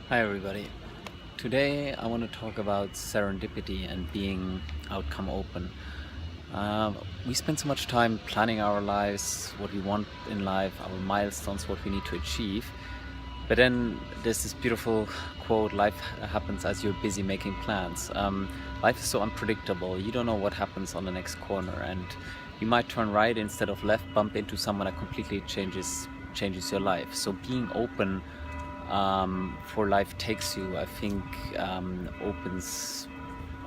Hi everybody. Today I want to talk about serendipity and being outcome open. We spend so much time planning our lives, what we want in life, our milestones, what we need to achieve. But then there's this beautiful quote, life happens as you're busy making plans. Life is so unpredictable. You don't know what happens on the next corner, and you might turn right instead of left, bump into someone that completely changes your life. So being open for life takes you, I think, opens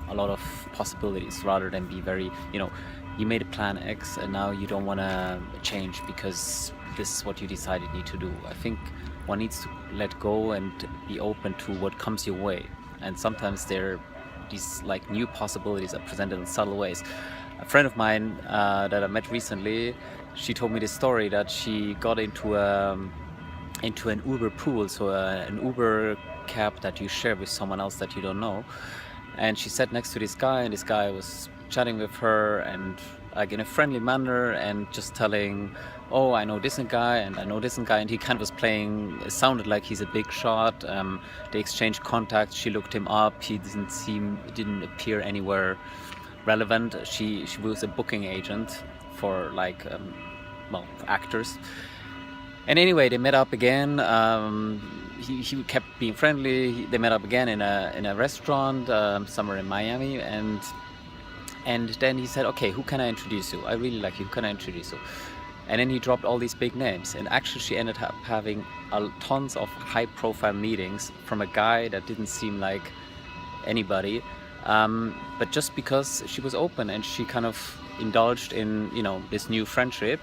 a lot of possibilities rather than be very, you made a plan X and now you don't want to change because this is what you decided you need to do. I think one needs to let go and be open to what comes your way. And sometimes these like new possibilities are presented in subtle ways. A friend of mine that I met recently, she told me this story that she got into an Uber pool, so an Uber cab that you share with someone else that you don't know. And she sat next to this guy, and this guy was chatting with her and like in a friendly manner and just telling, oh, I know this guy and I know this guy, and he kind of was playing. It sounded like he's a big shot. They exchanged contacts. She looked him up. He didn't appear anywhere relevant. She was a booking agent for like actors. And anyway, they met up again. He kept being friendly. They met up again in a restaurant somewhere in Miami, and then he said, "Okay, who can I introduce you? I really like you. Who can I introduce you?" And then he dropped all these big names. And actually, she ended up having tons of high-profile meetings from a guy that didn't seem like anybody, but just because she was open and she kind of indulged in this new friendship,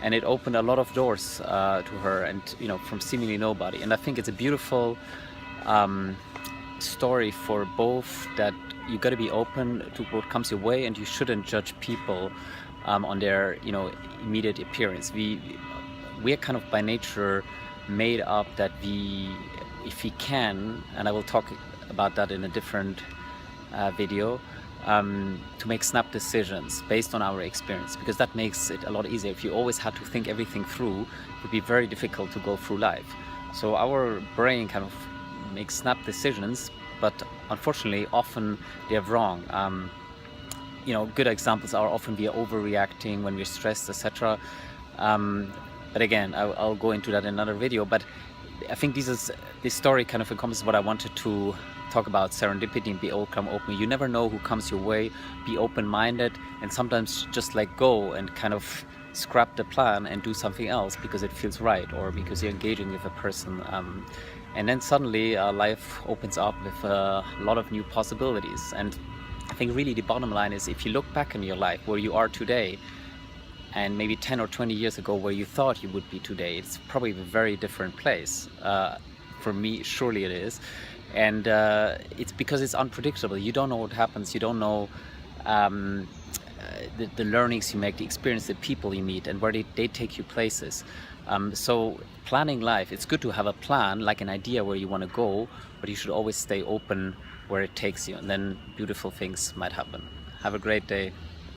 and it opened a lot of doors to her, and from seemingly nobody. And I think it's a beautiful story for both, that you got to be open to what comes your way, and you shouldn't judge people on their immediate appearance. We're kind of by nature made up that if we can, and I will talk about that in a different video, to make snap decisions based on our experience, because that makes it a lot easier. If you always had to think everything through, it would be very difficult to go through life. So our brain kind of makes snap decisions, but unfortunately often they're wrong. Good examples are often we are overreacting when we're stressed, etc. But again, I'll go into that in another video. But I think this story kind of encompasses what I wanted to talk about: serendipity and be open. You never know who comes your way. Be open-minded, and sometimes just let go and kind of scrap the plan and do something else because it feels right, or because you're engaging with a person. And then suddenly life opens up with a lot of new possibilities. And I think really the bottom line is, if you look back in your life where you are today, and maybe 10 or 20 years ago where you thought you would be today, it's probably a very different place. For me, surely it is. And it's because it's unpredictable. You don't know what happens. You don't know the learnings you make, the experience, the people you meet, and where they take you places. So planning life, it's good to have a plan, like an idea where you want to go, but you should always stay open where it takes you, and then beautiful things might happen. Have a great day.